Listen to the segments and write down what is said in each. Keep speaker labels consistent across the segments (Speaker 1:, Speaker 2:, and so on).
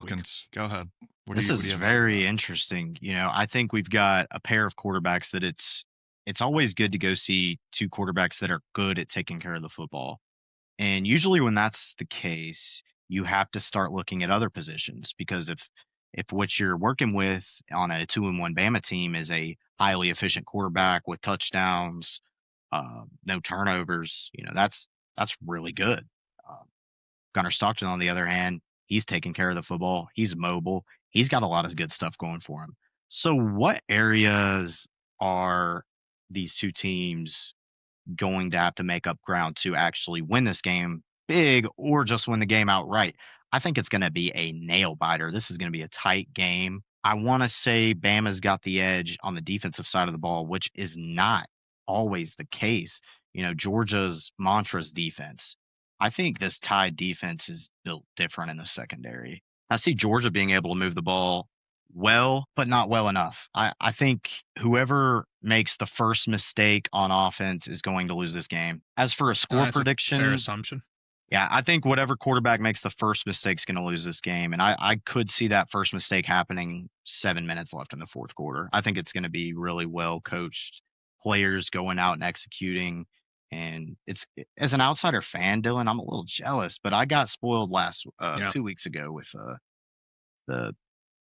Speaker 1: Hopkins, go ahead.
Speaker 2: This is very interesting. I think we've got a pair of quarterbacks that it's always good to go see two quarterbacks that are good at taking care of the football. And usually when that's the case, you have to start looking at other positions because if what you're working with on a 2-1 Bama team is a highly efficient quarterback with touchdowns, no turnovers, that's really good. Uh, Gunnar Stockton, on the other hand, he's taking care of the football. He's mobile. He's got a lot of good stuff going for him. So, what areas are these two teams going to have to make up ground to actually win this game big or just win the game outright? I think it's going to be a nail biter. This is going to be a tight game. I want to say Bama's got the edge on the defensive side of the ball, which is not always the case. Georgia's mantra's defense. I think this Tide defense is built different in the secondary. I see Georgia being able to move the ball well, but not well enough. I think whoever makes the first mistake on offense is going to lose this game. As for a score
Speaker 3: That's
Speaker 2: prediction,
Speaker 3: a fair assumption.
Speaker 2: Yeah, I think whatever quarterback makes the first mistake is going to lose this game. And I could see that first mistake happening 7 minutes left in the fourth quarter. I think it's going to be really well coached players going out and executing. And it's, as an outsider fan, Dylan, I'm a little jealous, but I got spoiled 2 weeks ago with the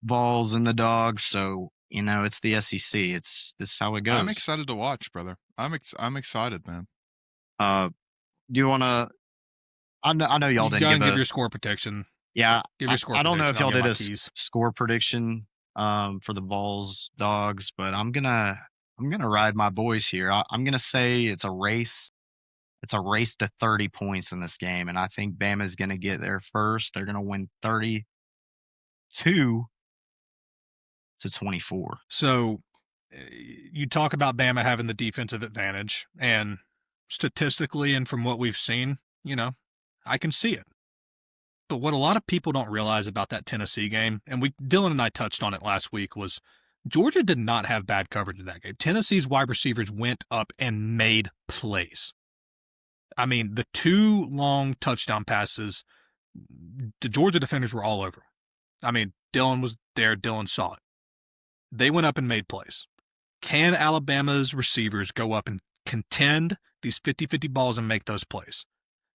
Speaker 2: Vols and the Dogs. So, it's the SEC. This is how it goes.
Speaker 1: I'm excited to watch, brother. I'm excited, man.
Speaker 2: Do you want to? I know y'all didn't
Speaker 3: give your score prediction.
Speaker 2: Yeah,
Speaker 3: give your score.
Speaker 2: I don't know if y'all did a
Speaker 3: keys.
Speaker 2: score prediction for the Vols Dogs, but I'm gonna ride my boys here. I'm gonna say it's a race. It's a race to 30 points in this game, and I think Bama's gonna get there first. They're gonna win 32-24.
Speaker 3: So you talk about Bama having the defensive advantage, and statistically and from what we've seen, I can see it. But what a lot of people don't realize about that Tennessee game, and Dylan and I touched on it last week, was Georgia did not have bad coverage in that game. Tennessee's wide receivers went up and made plays. I mean, the 2 long touchdown passes, the Georgia defenders were all over. I mean, Dylan was there. Dylan saw it. They went up and made plays. Can Alabama's receivers go up and contend these 50-50 balls and make those plays?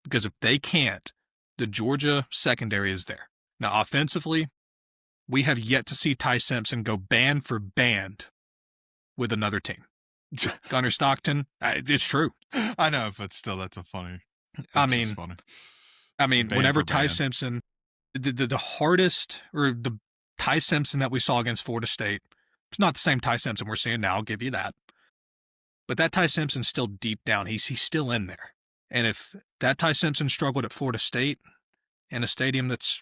Speaker 3: Because if they can't, the Georgia secondary is there. Now, offensively, we have yet to see Ty Simpson go band for band with another team. Gunnar Stockton, it's true.
Speaker 1: I know, but still, that's funny.
Speaker 3: Funny. Whenever Ty
Speaker 1: band.
Speaker 3: Simpson, the hardest, or the Ty Simpson that we saw against Florida State, it's not the same Ty Simpson we're seeing now, I'll give you that. But that Ty Simpson's still deep down. He's still in there. And if that Ty Simpson struggled at Florida State in a stadium that's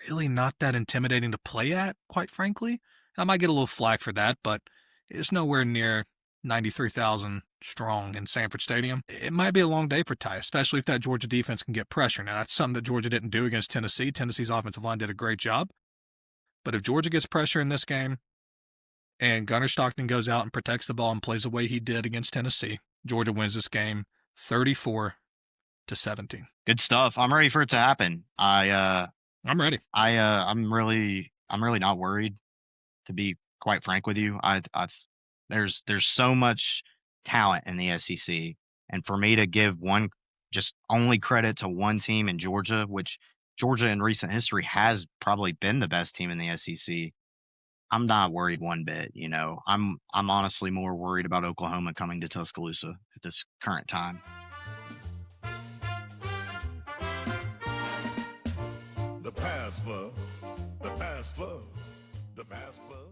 Speaker 3: really not that intimidating to play at, quite frankly, I might get a little flack for that, but it's nowhere near 93,000 strong in Sanford Stadium. It might be a long day for Ty, especially if that Georgia defense can get pressure. Now, that's something that Georgia didn't do against Tennessee. Tennessee's offensive line did a great job. But if Georgia gets pressure in this game and Gunnar Stockton goes out and protects the ball and plays the way he did against Tennessee, Georgia wins this game 34-17.
Speaker 2: Good stuff. I'm ready for it to happen.
Speaker 3: I'm ready.
Speaker 2: I'm really not worried, to be quite frank with you. There's so much talent in the SEC, and for me to give just only credit to one team in Georgia, which Georgia in recent history has probably been the best team in the SEC, I'm not worried one bit. I'm honestly more worried about Oklahoma coming to Tuscaloosa at this current time.
Speaker 4: The Pass Club, the Pass Club, the Pass Club.